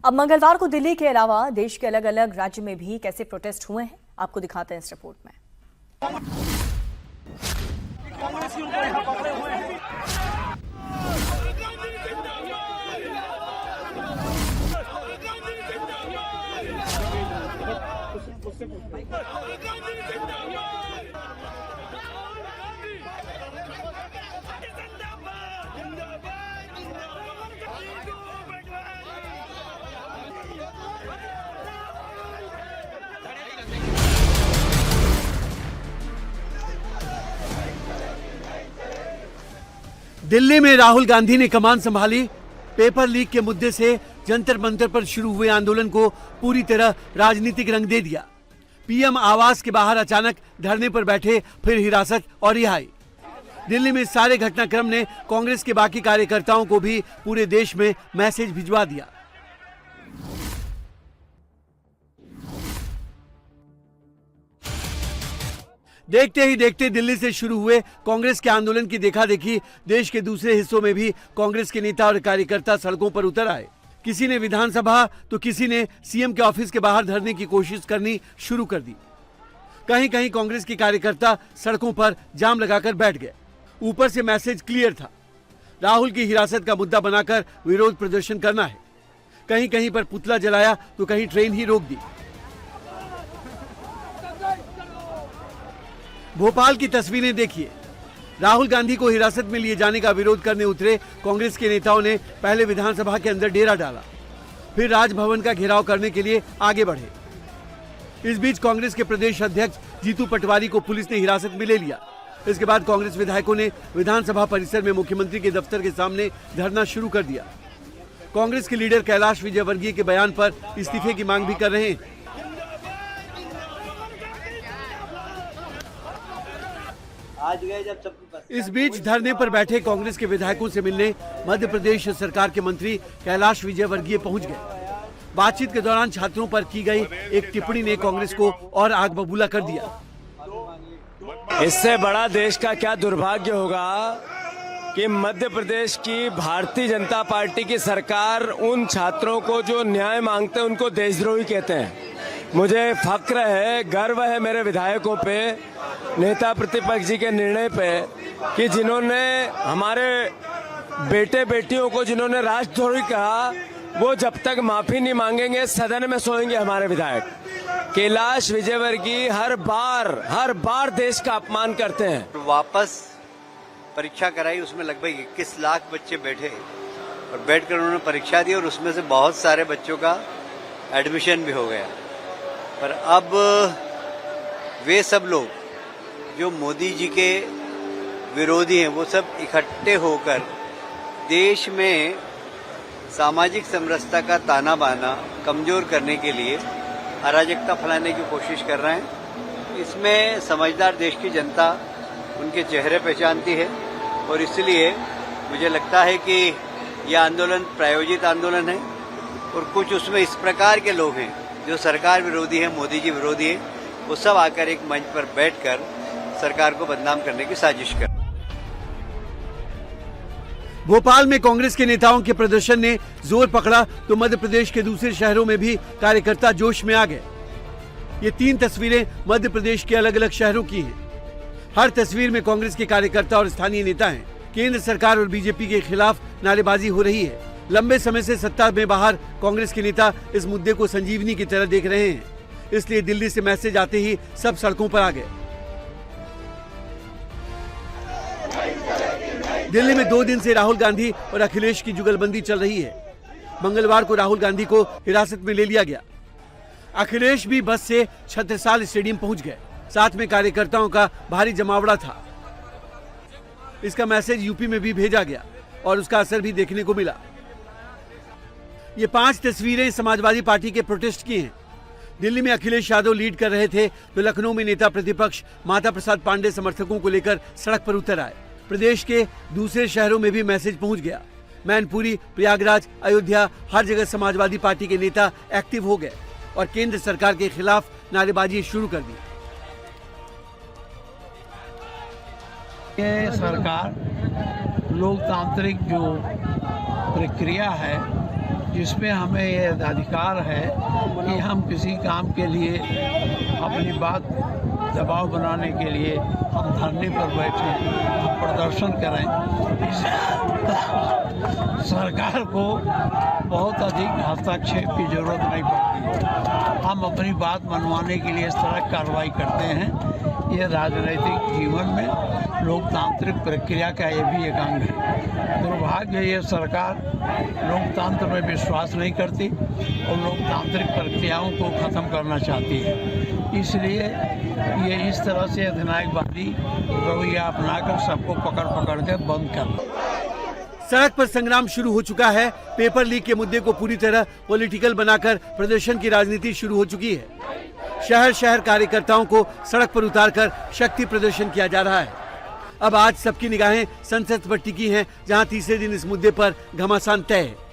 अब मंगलवार को दिल्ली के अलावा देश के अलग अलग राज्य में भी कैसे प्रोटेस्ट हुए हैं, आपको दिखाते हैं इस रिपोर्ट में। दिल्ली में राहुल गांधी ने कमान संभाली। पेपर लीक के मुद्दे से जंतर मंतर पर शुरू हुए आंदोलन को पूरी तरह राजनीतिक रंग दे दिया। पीएम आवास के बाहर अचानक धरने पर बैठे, फिर हिरासत और रिहाई। दिल्ली में सारे घटनाक्रम ने कांग्रेस के बाकी कार्यकर्ताओं को भी पूरे देश में मैसेज भिजवा दिया। देखते ही देखते दिल्ली से शुरू हुए कांग्रेस के आंदोलन की देखा देखी देश के दूसरे हिस्सों में भी कांग्रेस के नेता और कार्यकर्ता सड़कों पर उतर आए। किसी ने विधानसभा तो किसी ने सीएम के ऑफिस के बाहर धरने की कोशिश करनी शुरू कर दी। कहीं कहीं कांग्रेस के कार्यकर्ता सड़कों पर जाम लगाकर बैठ गए। ऊपर से मैसेज क्लियर था, राहुल की हिरासत का मुद्दा बनाकर विरोध प्रदर्शन करना है। कहीं कहीं पर पुतला जलाया तो कहीं ट्रेन ही रोक दी। भोपाल की तस्वीरें देखिए। राहुल गांधी को हिरासत में लिए जाने का विरोध करने उतरे कांग्रेस के नेताओं ने पहले विधानसभा के अंदर डेरा डाला, फिर राजभवन का घेराव करने के लिए आगे बढ़े। इस बीच कांग्रेस के प्रदेश अध्यक्ष जीतू पटवारी को पुलिस ने हिरासत में ले लिया। इसके बाद कांग्रेस विधायकों ने विधानसभा परिसर में मुख्यमंत्री के दफ्तर के सामने धरना शुरू कर दिया। कांग्रेस के लीडर कैलाश विजयवर्गीय के बयान पर इस्तीफे की मांग भी कर रहे हैं। आज गए जब सब इस बीच धरने पर बैठे कांग्रेस के विधायकों से मिलने मध्य प्रदेश सरकार के मंत्री कैलाश विजयवर्गीय पहुंच गए। बातचीत के दौरान छात्रों पर की गई एक टिप्पणी ने कांग्रेस को और आग बबूला कर दिया। इससे बड़ा देश का क्या दुर्भाग्य होगा कि मध्य प्रदेश की भारतीय जनता पार्टी की सरकार उन छात्रों को जो न्याय मांगते हैं उनको देशद्रोही कहते हैं। मुझे फक्र है, गर्व है मेरे विधायकों पे, नेता प्रतिपक्ष जी के निर्णय पे कि जिन्होंने हमारे बेटे बेटियों को जिन्होंने राजद्रोही कहा, वो जब तक माफी नहीं मांगेंगे सदन में सोएंगे हमारे विधायक। कैलाश विजयवर्गीय हर बार देश का अपमान करते हैं। वापस परीक्षा कराई, उसमें लगभग 21 लाख बच्चे बैठे और बैठकर उन्होंने परीक्षा दी और उसमें से बहुत सारे बच्चों का एडमिशन भी हो गया। पर अब वे सब लोग जो मोदी जी के विरोधी हैं, वो सब इकट्ठे होकर देश में सामाजिक समरसता का ताना बाना कमजोर करने के लिए अराजकता फैलाने की कोशिश कर रहे हैं। इसमें समझदार देश की जनता उनके चेहरे पहचानती है और इसलिए मुझे लगता है कि यह आंदोलन प्रायोजित आंदोलन है और कुछ उसमें इस प्रकार के लोग हैं जो सरकार विरोधी है, मोदी जी विरोधी है, वो सब आकर एक मंच पर बैठकर सरकार को बदनाम करने की साजिश कर। भोपाल में कांग्रेस के नेताओं के प्रदर्शन ने जोर पकड़ा तो मध्य प्रदेश के दूसरे शहरों में भी कार्यकर्ता जोश में आ गए। ये 3 तस्वीरें मध्य प्रदेश के अलग अलग शहरों की हैं। हर तस्वीर में कांग्रेस के कार्यकर्ता और स्थानीय नेता हैं। केंद्र सरकार और बीजेपी के खिलाफ नारेबाजी हो रही है। लंबे समय से सत्ता में बाहर कांग्रेस के नेता इस मुद्दे को संजीवनी की तरह देख रहे हैं, इसलिए दिल्ली से मैसेज आते ही सब सड़कों पर आ गए। दिल्ली में 2 दिन से राहुल गांधी और अखिलेश की जुगलबंदी चल रही है। मंगलवार को राहुल गांधी को हिरासत में ले लिया गया। अखिलेश भी बस से छत्रसाल स्टेडियम पहुंच गए। साथ में कार्यकर्ताओं का भारी जमावड़ा था। इसका मैसेज यूपी में भी भेजा गया और उसका असर भी देखने को मिला। ये 5 तस्वीरें समाजवादी पार्टी के प्रोटेस्ट की हैं। दिल्ली में अखिलेश यादव लीड कर रहे थे तो लखनऊ में नेता प्रतिपक्ष माता प्रसाद पांडे समर्थकों को लेकर सड़क पर उतर आए। प्रदेश के दूसरे शहरों में भी मैसेज पहुंच गया। मैनपुरी, प्रयागराज, अयोध्या, हर जगह समाजवादी पार्टी के नेता एक्टिव हो गए और केंद्र सरकार के खिलाफ नारेबाजी शुरू कर दी। ये सरकार लोकतांत्रिक जो प्रक्रिया है जिसमें हमें ये अधिकार है कि हम किसी काम के लिए अपनी बात दबाव बनाने के लिए हम धरने पर बैठे, हम प्रदर्शन करें। सरकार को बहुत अधिक हस्तक्षेप की जरूरत नहीं पड़ती। हम अपनी बात मनवाने के लिए इस तरह कार्रवाई करते हैं। ये राजनीतिक जीवन में लोकतांत्रिक प्रक्रिया का ये भी एक अंग है। दुर्भाग्य ये सरकार लोकतंत्र में विश्वास नहीं करती और लोकतांत्रिक प्रक्रियाओं को ख़त्म करना चाहती है। इसलिए ये इस तरह से अधिनायकवादी रवैया अपनाकर सबको पकड़ पकड़ के बंद कर। सड़क पर संग्राम शुरू हो चुका है। पेपर लीक के मुद्दे को पूरी तरह पॉलिटिकल बनाकर प्रदर्शन की राजनीति शुरू हो चुकी है। शहर शहर कार्यकर्ताओं को सड़क पर उतारकर शक्ति प्रदर्शन किया जा रहा है। अब आज सबकी निगाहें संसद पर टिकी हैं, जहां तीसरे दिन इस मुद्दे पर घमासान तय है।